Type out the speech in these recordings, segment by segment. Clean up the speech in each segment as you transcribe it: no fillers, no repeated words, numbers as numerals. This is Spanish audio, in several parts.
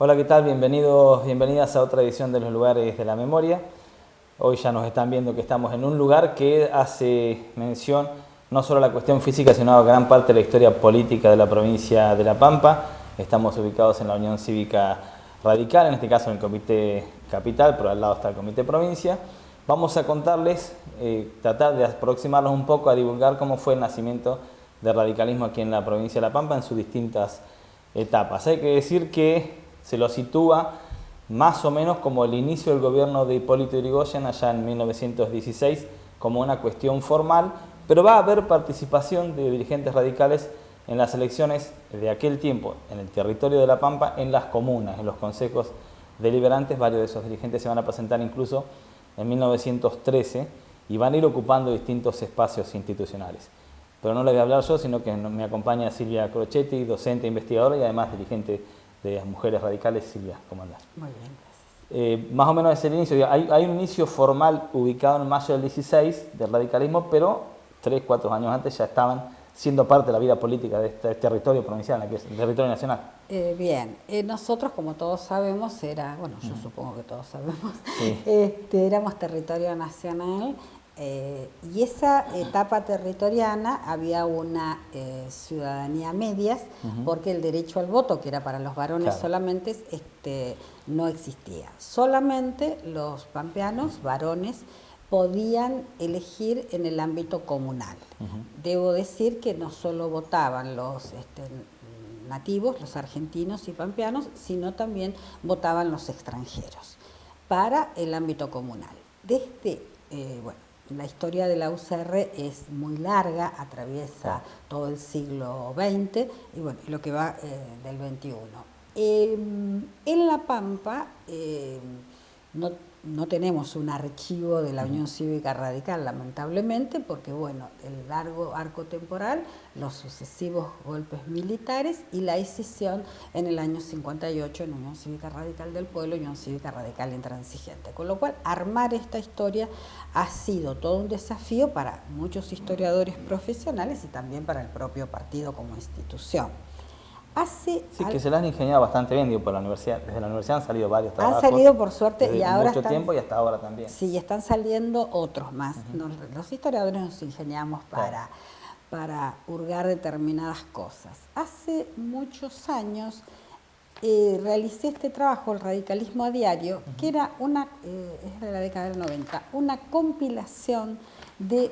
Hola, ¿qué tal? Bienvenidos, bienvenidas a otra edición de los lugares de la memoria. Hoy ya nos están viendo que estamos en un lugar que hace mención no solo a la cuestión física, sino a gran parte de la historia política de la provincia de La Pampa. Estamos ubicados en la Unión Cívica Radical, en este caso en el Comité Capital, pero al lado está el Comité Provincia. Vamos a contarles, tratar de aproximarnos un poco a divulgar cómo fue el nacimiento del radicalismo aquí en la provincia de La Pampa en sus distintas etapas. Hay que decir que se lo sitúa más o menos como el inicio del gobierno de Hipólito Yrigoyen allá en 1916 como una cuestión formal, pero va a haber participación de dirigentes radicales en las elecciones de aquel tiempo en el territorio de La Pampa, en las comunas, en los consejos deliberantes. Varios de esos dirigentes se van a presentar incluso en 1913 y van a ir ocupando distintos espacios institucionales. Pero no les voy a hablar yo, sino que me acompaña Silvia Crocetti, docente, investigadora y además dirigente de las Mujeres Radicales. Silvia, ¿cómo andás? Muy bien, gracias. Más o menos es el inicio. Hay un inicio formal ubicado en mayo del 16 del radicalismo, pero 3, 4 años antes ya estaban siendo parte de la vida política de este territorio provincial, que es el territorio nacional. Bien, nosotros, como todos sabemos, yo supongo que todos sabemos, Sí. éramos territorio nacional. Y esa etapa territoriana había una ciudadanía a medias, porque el derecho al voto, que era para los varones Claro. solamente, no existía. Solamente los pampeanos, varones, podían elegir en el ámbito comunal. Debo decir que no solo votaban los nativos, los argentinos y pampeanos, sino también votaban los extranjeros para el ámbito comunal. Desde, la historia de la UCR es muy larga, atraviesa todo el siglo XX y lo que va del XXI. En La Pampa no tenemos un archivo de la Unión Cívica Radical, lamentablemente, porque el largo arco temporal, los sucesivos golpes militares y la escisión en el año 58 en Unión Cívica Radical del Pueblo y Unión Cívica Radical Intransigente. Con lo cual, armar esta historia ha sido todo un desafío para muchos historiadores profesionales y también para el propio partido como institución. Que se la han ingeniado bastante bien, digo, por la universidad. Desde la universidad han salido varios trabajos. Han salido, por suerte, desde y ahora mucho tiempo y hasta ahora también. Sí, están saliendo otros más. Los historiadores nos ingeniamos para hurgar determinadas cosas. Hace muchos años realicé este trabajo, el radicalismo a diario, que era es de la década del 90, una compilación de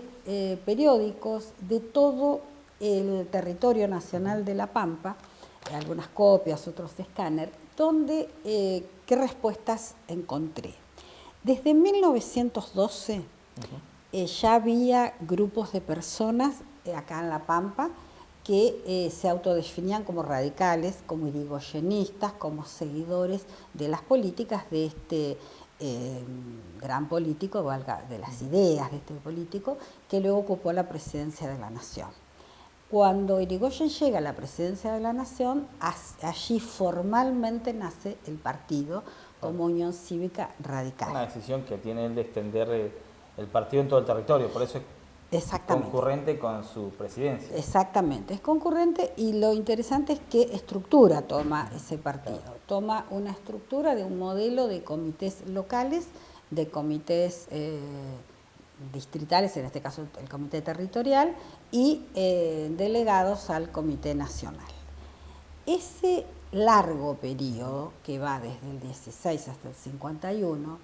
periódicos de todo el territorio nacional de La Pampa, algunas copias, otros escáner, donde qué respuestas encontré. Desde 1912 ya había grupos de personas acá en La Pampa que se autodefinían como radicales, como irigoyenistas, como seguidores de las políticas de este gran político, de las ideas de este político, que luego ocupó la presidencia de la Nación. Cuando Irigoyen llega a la presidencia de la Nación, allí formalmente nace el partido como Unión Cívica Radical. Una decisión que tiene él de extender el partido en todo el territorio, por eso es concurrente con su presidencia. Exactamente, es concurrente, y lo interesante es qué estructura toma ese partido. Claro. Toma una estructura de un modelo de comités locales, de comités distritales, en este caso el comité territorial, y delegados al comité nacional. Ese largo periodo, que va desde el 16 hasta el 51,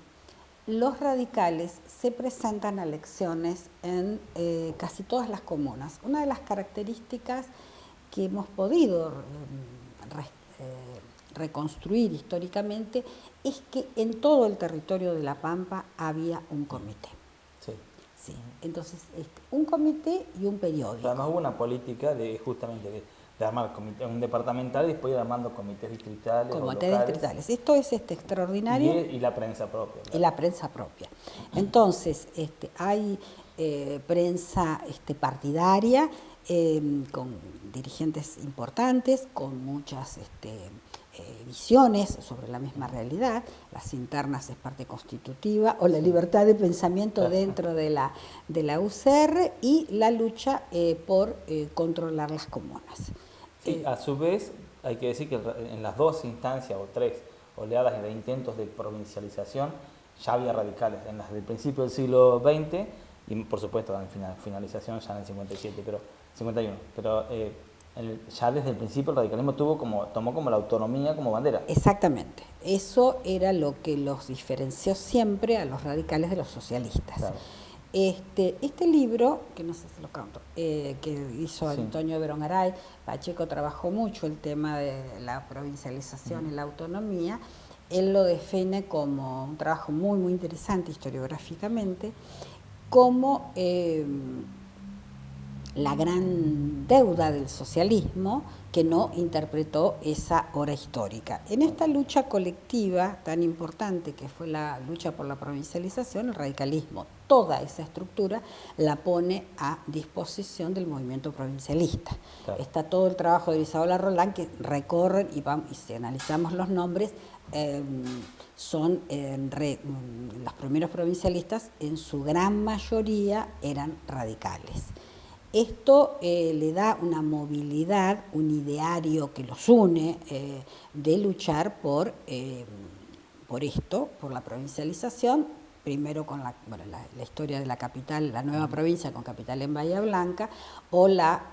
los radicales se presentan a elecciones en casi todas las comunas. Una de las características que hemos podido reconstruir históricamente es que en todo el territorio de La Pampa había un comité. Sí. Entonces, un comité y un periódico. Pero además hubo una política de armar un departamental y después ir armando comités distritales. Comités distritales. Esto es extraordinario. Y la prensa propia. ¿Verdad? Y la prensa propia. Entonces, hay prensa partidaria, con dirigentes importantes, con muchas visiones sobre la misma realidad. Las internas es parte constitutiva, o la libertad de pensamiento dentro de la UCR, y la lucha por controlar las comunas. Sí, a su vez hay que decir que en las dos instancias o tres oleadas de intentos de provincialización, ya había radicales en las del principio del siglo XX y por supuesto en finalización ya en el 57, 51, pero ya desde el principio el radicalismo tomó como la autonomía como bandera. Exactamente, eso era lo que los diferenció siempre a los radicales de los socialistas. Claro. Este libro, que no sé si lo canto, que hizo Sí. Antonio Berongaray, Pacheco trabajó mucho el tema de la provincialización y la autonomía. Él lo define como un trabajo muy, muy interesante historiográficamente, como la gran deuda del socialismo que no interpretó esa hora histórica. En esta lucha colectiva tan importante que fue la lucha por la provincialización, el radicalismo, toda esa estructura la pone a disposición del movimiento provincialista. Claro. Está todo el trabajo de Isaola Roldán que recorren y si analizamos los nombres, son los primeros provincialistas, en su gran mayoría eran radicales. Esto le da una movilidad, un ideario que los une de luchar por esto, por la provincialización, primero con la historia de la capital, la nueva provincia con capital en Bahía Blanca, o la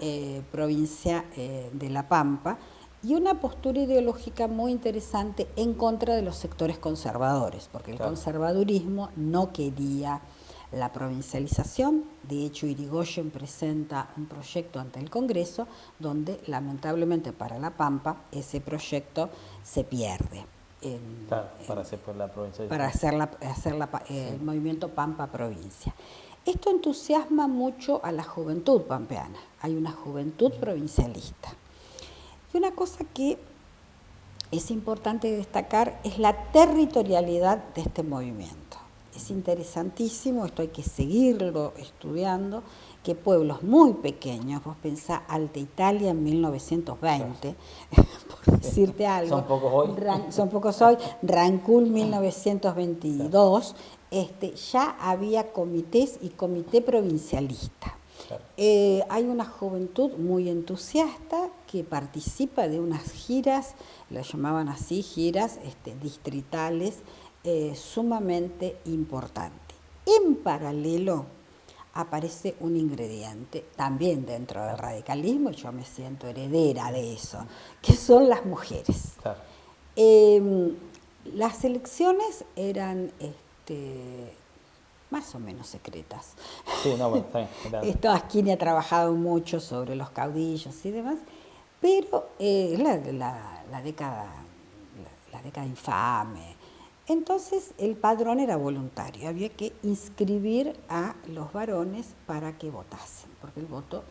provincia de La Pampa, y una postura ideológica muy interesante en contra de los sectores conservadores, porque el conservadurismo no quería la provincialización. De hecho, Irigoyen presenta un proyecto ante el Congreso donde, lamentablemente para La Pampa, ese proyecto se pierde. Para hacer por la provincialización. Para hacer el movimiento Pampa Provincia. Esto entusiasma mucho a la juventud pampeana. Hay una juventud provincialista. Y una cosa que es importante destacar es la territorialidad de este movimiento. Es interesantísimo, esto hay que seguirlo estudiando, que pueblos muy pequeños, vos pensás Alta Italia en 1920, por decirte algo. Son pocos hoy. Son pocos hoy. Rancul 1922, ya había comités y comité provincialista. Claro. Hay una juventud muy entusiasta que participa de unas giras, las llamaban así, giras distritales, sumamente importante. En paralelo aparece un ingrediente también dentro del radicalismo, y yo me siento heredera de eso, que son las mujeres. Claro. Las elecciones eran más o menos secretas. Sí, no, bueno, está bien. Claro. Esto Asquini ha trabajado mucho sobre los caudillos y demás, pero la década infame. Entonces el padrón era voluntario, había que inscribir a los varones para que votasen, porque el voto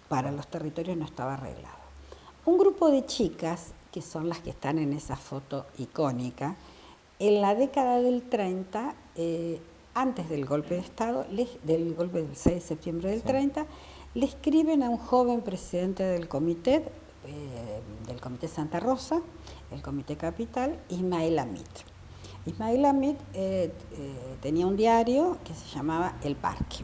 para los territorios no estaba arreglado. Un grupo de chicas, que son las que están en esa foto icónica, en la década del 30, antes del golpe de Estado, del golpe del 6 de septiembre del 30, le escriben a un joven presidente del comité Santa Rosa, el comité capital, Ismael Amit. Ismael Amit tenía un diario que se llamaba El Parque.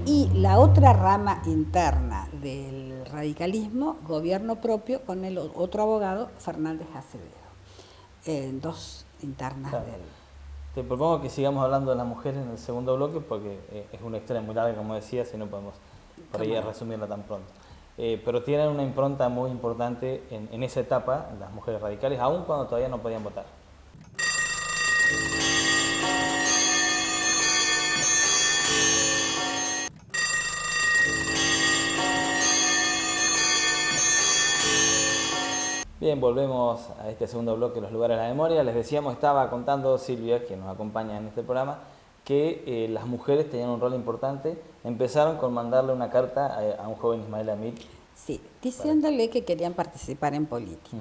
Y la otra rama interna del radicalismo, gobierno propio, con el otro abogado, Fernández Acevedo. Dos internas del... Te propongo que sigamos hablando de las mujeres en el segundo bloque, porque es una historia muy larga, como decías, y no podemos por ahí resumirla tan pronto. Pero tienen una impronta muy importante en esa etapa, las mujeres radicales, aun cuando todavía no podían votar. Bien, volvemos a este segundo bloque, los lugares de la memoria. Les decíamos, estaba contando Silvia, que nos acompaña en este programa, que las mujeres tenían un rol importante. Empezaron con mandarle una carta a un joven Ismael Amit. Sí, diciéndole que querían participar en política.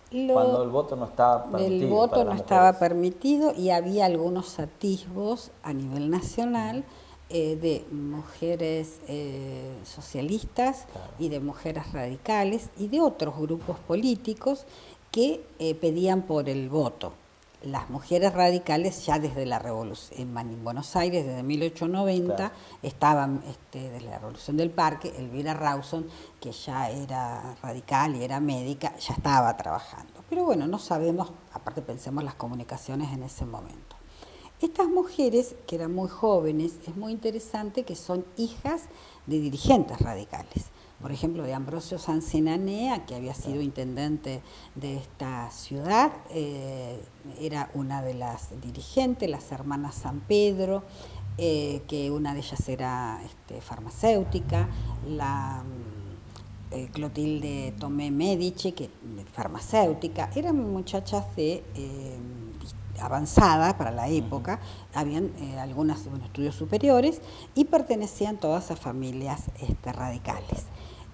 Cuando el voto no estaba permitido. El voto no estaba permitido y había algunos atisbos a nivel nacional de mujeres socialistas, claro, y de mujeres radicales y de otros grupos políticos que pedían por el voto. las mujeres radicales ya desde la revolución, en Buenos Aires desde 1890, claro, estaban desde la Revolución del Parque, Elvira Rawson, que ya era radical y era médica, ya estaba trabajando. Pero bueno, no sabemos, aparte pensemos las comunicaciones en ese momento. Estas mujeres, que eran muy jóvenes, es muy interesante que son hijas de dirigentes radicales. Por ejemplo, de Ambrosio Sancinanea, que había sido intendente de esta ciudad, era una de las dirigentes, las hermanas San Pedro, que una de ellas era farmacéutica, la Clotilde Tomé Medici, que farmacéutica, eran muchachas de avanzada para la época, habían algunas estudios superiores y pertenecían todas a familias radicales.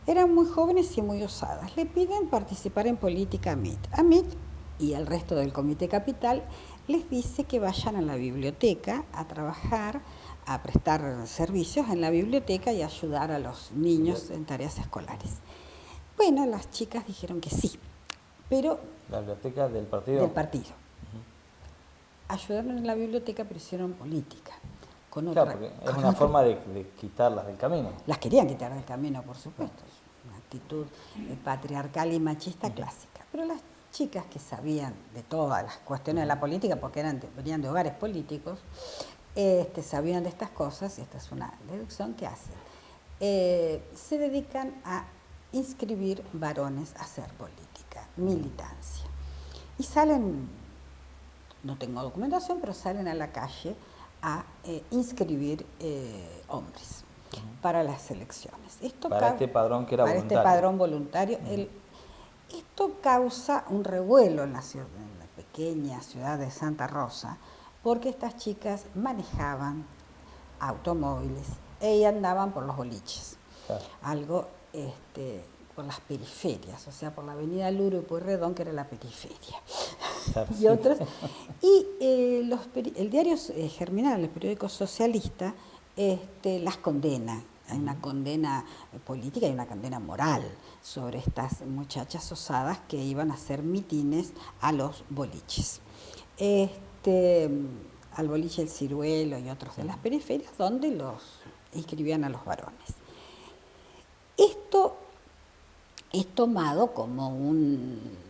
Eran muy jóvenes y muy osadas. Le piden participar en política a Mitt. A Mitt y al resto del Comité Capital les dice que vayan a la biblioteca a trabajar, a prestar servicios en la biblioteca y ayudar a los niños en tareas escolares. Bueno, las chicas dijeron que sí, pero... ¿La biblioteca del partido? Del partido. Ayudaron en la biblioteca, pero hicieron política. Con claro, porque es una forma de quitarlas del camino. Las querían quitar del camino, por supuesto. Una actitud patriarcal y machista clásica. Pero las chicas que sabían de todas las cuestiones de la política, porque venían de hogares políticos, sabían de estas cosas, y esta es una deducción que hacen. Se dedican a inscribir varones a hacer política, militancia. Y salen, no tengo documentación, pero salen a la calle a inscribir hombres para las elecciones. Esto para este padrón que era para voluntario. Este padrón voluntario. Esto causa un revuelo en la pequeña ciudad de Santa Rosa, porque estas chicas manejaban automóviles y andaban por los boliches. Claro. Algo por las periferias, o sea, por la avenida Luro y Pueyrredón, que era la periferia. Claro. Y otros. Y el diario Germinal, el periódico socialista, las condena. Hay una condena política y una condena moral sobre estas muchachas osadas que iban a hacer mitines a los boliches. Al boliche El Ciruelo y otros de las periferias, donde los inscribían a los varones. Esto es tomado como un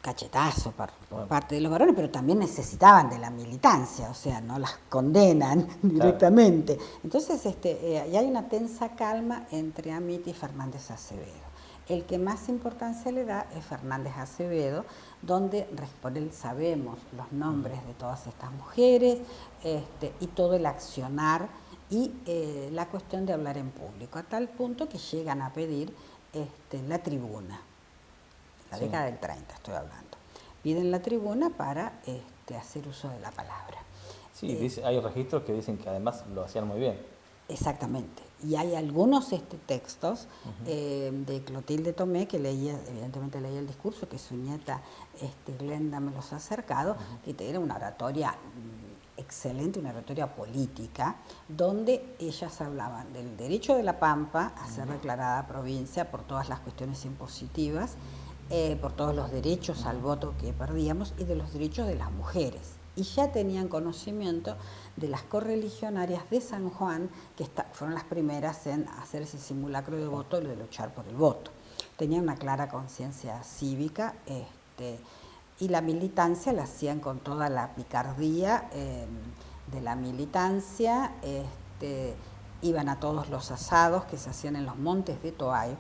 cachetazo por parte de los varones, pero también necesitaban de la militancia, o sea, no las condenan directamente. Claro. Entonces, y hay una tensa calma entre Amiti y Fernández Acevedo. El que más importancia le da es Fernández Acevedo, donde por él sabemos los nombres de todas estas mujeres y todo el accionar y la cuestión de hablar en público, a tal punto que llegan a pedir la tribuna. La década del 30 estoy hablando. Piden la tribuna para hacer uso de la palabra. Sí, hay registros que dicen que además lo hacían muy bien. Exactamente. Y hay algunos textos de Clotilde Tomé, que evidentemente leía el discurso, que su nieta Glenda me los ha acercado, que era una oratoria excelente, una oratoria política, donde ellas hablaban del derecho de la Pampa a ser declarada provincia por todas las cuestiones impositivas, por todos los derechos al voto que perdíamos y de los derechos de las mujeres. Y ya tenían conocimiento de las correligionarias de San Juan, que fueron las primeras en hacer ese simulacro de voto y de luchar por el voto. Tenían una clara conciencia cívica y la militancia la hacían con toda la picardía de la militancia. Iban a todos los asados que se hacían en los montes de Toay.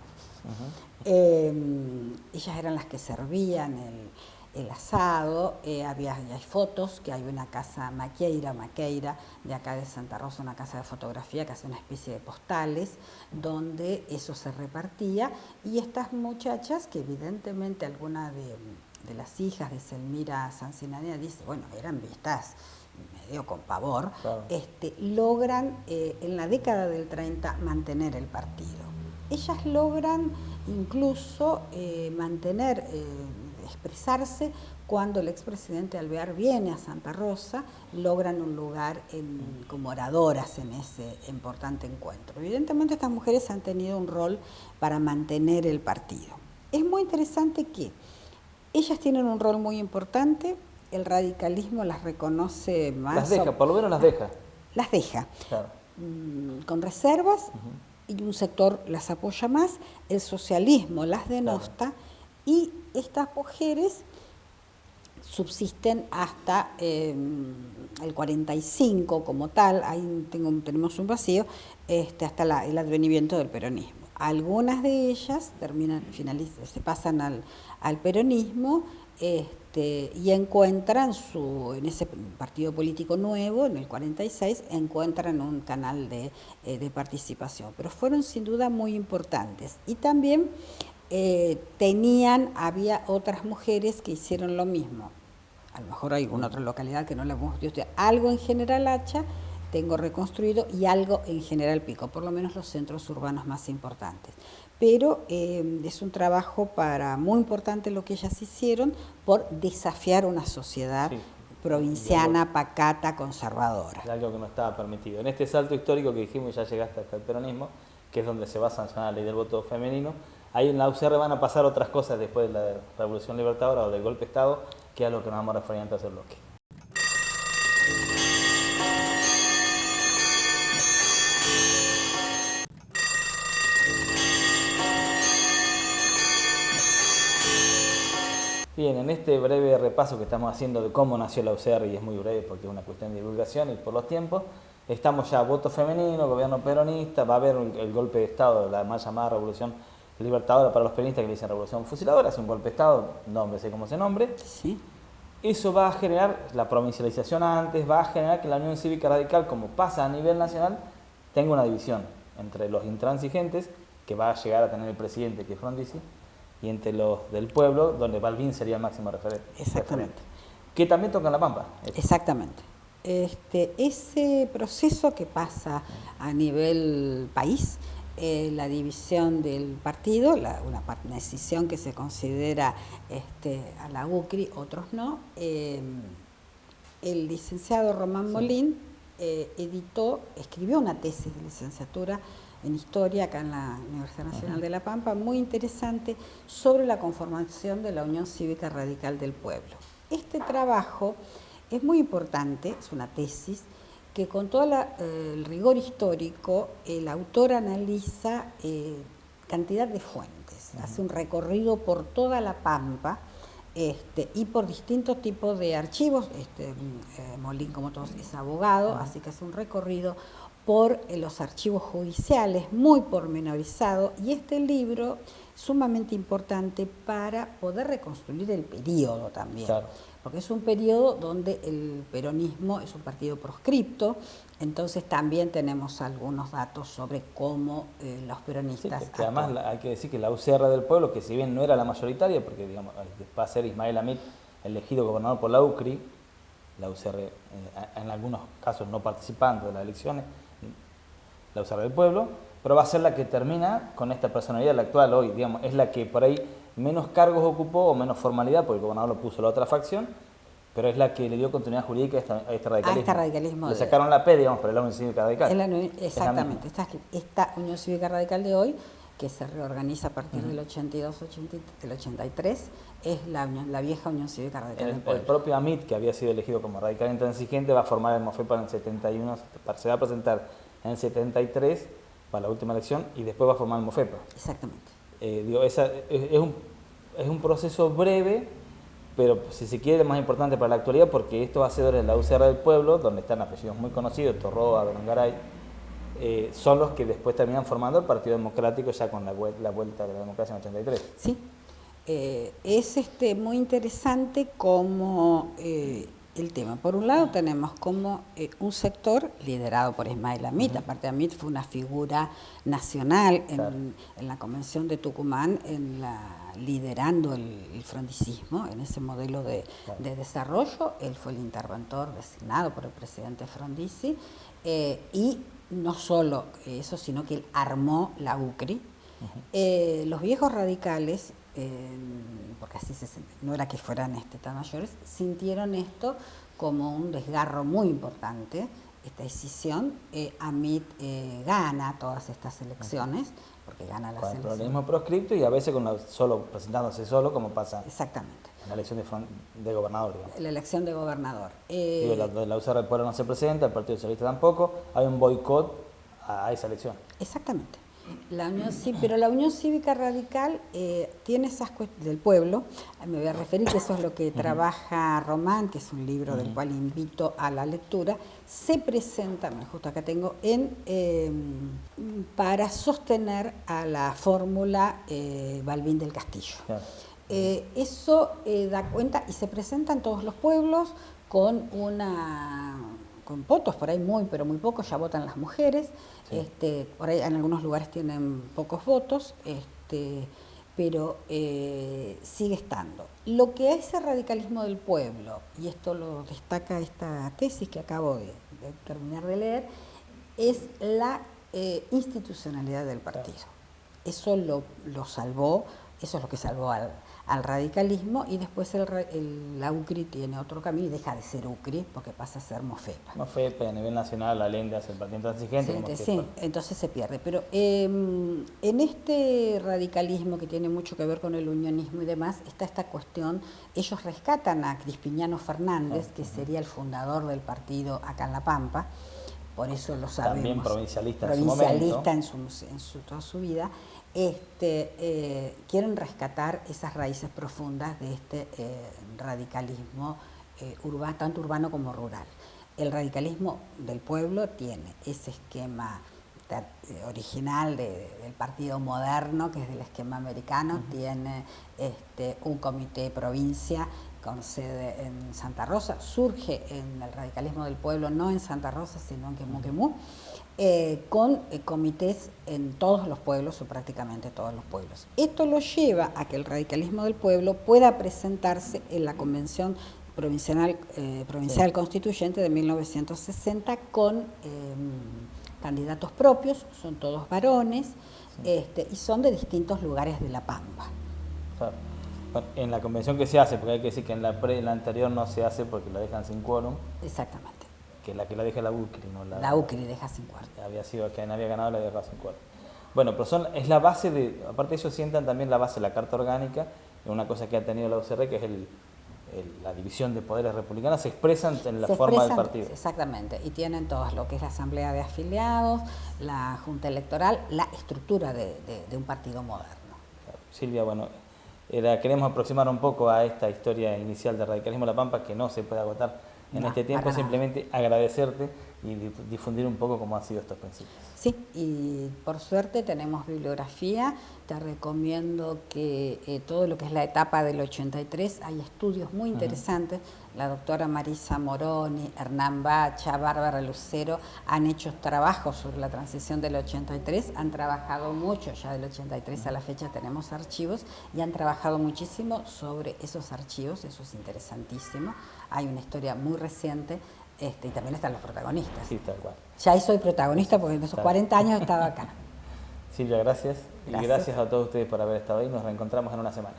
Ellas eran las que servían el asado. Hay fotos, que hay una casa Maqueira de acá de Santa Rosa, una casa de fotografía que hace una especie de postales donde eso se repartía, y estas muchachas, que evidentemente alguna de las hijas de Selmira Sancinanea dice, bueno, eran vistas medio con pavor, claro. Logran en la década del 30 mantener el partido. Ellas logran incluso expresarse cuando el expresidente Alvear viene a Santa Rosa, logran un lugar como oradoras en ese importante encuentro. Evidentemente estas mujeres han tenido un rol para mantener el partido. Es muy interesante que ellas tienen un rol muy importante, el radicalismo las reconoce más. Las deja, por lo menos las deja. Las deja. Claro. Con reservas, y un sector las apoya más, el socialismo las denosta, claro. Y estas mujeres subsisten hasta el 45 como tal, ahí tenemos un vacío, hasta el advenimiento del peronismo. Algunas de ellas se pasan al peronismo y encuentran en ese partido político nuevo, en el 46, encuentran un canal de participación. Pero fueron sin duda muy importantes. Y también había otras mujeres que hicieron lo mismo. A lo mejor hay alguna otra localidad que no la hemos visto. Algo en General Hacha tengo reconstruido y algo en General Pico, por lo menos los centros urbanos más importantes. Pero es un trabajo muy importante lo que ellas hicieron por desafiar una sociedad provinciana, pacata, conservadora. Algo que no estaba permitido. En este salto histórico que dijimos, ya llegaste hasta el peronismo, que es donde se va a sancionar la ley del voto femenino, ahí en la UCR van a pasar otras cosas después de la Revolución Libertadora o del golpe de Estado, que es a lo que nos vamos a referir en el tercer bloque. Bien, en este breve repaso que estamos haciendo de cómo nació la UCR, y es muy breve porque es una cuestión de divulgación y por los tiempos, estamos ya voto femenino, gobierno peronista, va a haber el golpe de Estado, la mal llamada Revolución Libertadora para los peronistas, que le dicen Revolución Fusiladora, es un golpe de Estado, nombre sé cómo se nombre. Sí. Eso va a generar la provincialización antes, va a generar que la Unión Cívica Radical, como pasa a nivel nacional, tenga una división entre los intransigentes, que va a llegar a tener el presidente, que es Frondizi, y entre los del pueblo, donde Balbín sería el máximo referente. Exactamente. Que también toca en La Pampa. Exactamente. Ese proceso que pasa a nivel país, la división del partido, una decisión que se considera a la UCRI, otros no, el licenciado Román Molín escribió una tesis de licenciatura en Historia acá en la Universidad Nacional de La Pampa, muy interesante, sobre la conformación de la Unión Cívica Radical del Pueblo. Este trabajo es muy importante, es una tesis, que con todo el rigor histórico, el autor analiza cantidad de fuentes, hace un recorrido por toda La Pampa, y por distintos tipos de archivos. Molín, como todos, es abogado, así que hace un recorrido por los archivos judiciales, muy pormenorizado, y este libro sumamente importante para poder reconstruir el periodo también. Claro. Porque es un periodo donde el peronismo es un partido proscripto, entonces también tenemos algunos datos sobre cómo los peronistas... Sí, que además hay que decir que la UCR del Pueblo, que si bien no era la mayoritaria, porque digamos, va a ser Ismael Hamid elegido gobernador por la UCRI, la UCR en algunos casos no participando de las elecciones, la UCR del Pueblo, pero va a ser la que termina con esta personalidad, la actual hoy, digamos, es la que por ahí menos cargos ocupó o menos formalidad, porque el gobernador lo puso la otra facción, pero es la que le dio continuidad jurídica a este radicalismo. A este radicalismo. Le sacaron la P, digamos, para la Unión Cívica Radical. Exactamente, esta Unión Cívica Radical de hoy, que se reorganiza a partir del 82, del 83, es la vieja Unión Cívica Radical del Pueblo. El propio Hamid, que había sido elegido como radical intransigente, va a formar el MOFEPA en el 71, se va a presentar en el 73 para la última elección y después va a formar el MOFEPA. Exactamente. Es un proceso breve, pero si se quiere más importante para la actualidad, porque estos hacedores de la UCR del Pueblo, donde están apellidos muy conocidos, Torroa, Berengaray, son los que después terminan formando el Partido Democrático ya con la vuelta de la democracia en el 83. Sí, es muy interesante como el tema. Por un lado tenemos como un sector liderado por Ismael Hamid, aparte Hamid fue una figura nacional en la Convención de Tucumán, liderando el frondicismo en ese modelo de desarrollo. Él fue el interventor designado por el presidente Frondizi, y no solo eso, sino que él armó la UCRI. Los viejos radicales, porque así no era que fueran tan mayores, sintieron esto como un desgarro muy importante, esta decisión. Hamid gana todas estas elecciones, porque gana las elecciones. Con el peronismo proscripto y a veces solo presentándose solo, como pasa. Exactamente. La elección de gobernador, digamos. La elección de gobernador. Digo, la UCR del Pueblo no se presenta, el Partido Socialista tampoco, hay un boicot a esa elección. Exactamente. Pero la Unión Cívica Radical tiene esas cuestiones del pueblo, me voy a referir que eso es lo que trabaja Román, que es un libro del cual invito a la lectura, se presenta, justo acá tengo, para sostener a la fórmula Balbín del Castillo. Claro. Eso da cuenta y se presenta en todos los pueblos con votos, por ahí pero muy pocos, ya votan las mujeres, sí. Por ahí en algunos lugares tienen pocos votos, pero sigue estando. Lo que es el radicalismo del pueblo, y esto lo destaca esta tesis que acabo de terminar de leer, es la institucionalidad del partido. Eso lo salvó, eso es lo que salvó al radicalismo, y después la UCRI tiene otro camino y deja de ser UCRI porque pasa a ser MOFEPA. MOFEPA a nivel nacional, la ley hace el partido intransigente. Sí, entonces se pierde. Pero en este radicalismo que tiene mucho que ver con el unionismo y demás, está esta cuestión, ellos rescatan a Crispiniano Fernández, que sería el fundador del partido acá en La Pampa, por eso lo sabemos. También provincialista en su momento. en toda su vida. Quieren rescatar esas raíces profundas de este radicalismo urbano, tanto urbano como rural. El radicalismo del pueblo tiene ese esquema original del partido moderno, que es del esquema americano, tiene un comité de provincia con sede en Santa Rosa, surge en el radicalismo del pueblo, no en Santa Rosa, sino en Quemú, con comités en todos los pueblos o prácticamente todos los pueblos. Esto lo lleva a que el radicalismo del pueblo pueda presentarse en la Convención Provincial sí. Constituyente de 1960 con candidatos propios, son todos varones, sí. Y son de distintos lugares de La Pampa. Claro. En la convención que se hace, porque hay que decir que en la anterior no se hace porque la dejan sin quórum. Exactamente. Que la deja la UCRI, ¿no? La UCRI deja sin quórum. Había sido quien había ganado, la dejaba sin quórum. Bueno, pero es la base aparte de eso sientan también la base de la Carta Orgánica, una cosa que ha tenido la UCR, que es la división de poderes republicanos, se expresan en la forma del partido. Exactamente, y tienen todos lo que es la asamblea de afiliados, la junta electoral, la estructura de un partido moderno. Claro. Silvia, bueno, queremos aproximar un poco a esta historia inicial del radicalismo de La Pampa, que no se puede agotar en este tiempo, simplemente agradecerte y difundir un poco cómo han sido estos principios. Sí, y por suerte tenemos bibliografía, te recomiendo que todo lo que es la etapa del 83, hay estudios muy interesantes, la doctora Marisa Moroni, Hernán Bacha, Bárbara Lucero han hecho trabajos sobre la transición del 83, han trabajado mucho, ya del 83 a la fecha tenemos archivos, y han trabajado muchísimo sobre esos archivos, eso es interesantísimo, hay una historia muy reciente, y también están los protagonistas. Sí, tal cual. Ya ahí soy protagonista porque en esos 40 años estaba acá. Silvia, gracias. Y gracias a todos ustedes por haber estado ahí. Nos reencontramos en una semana.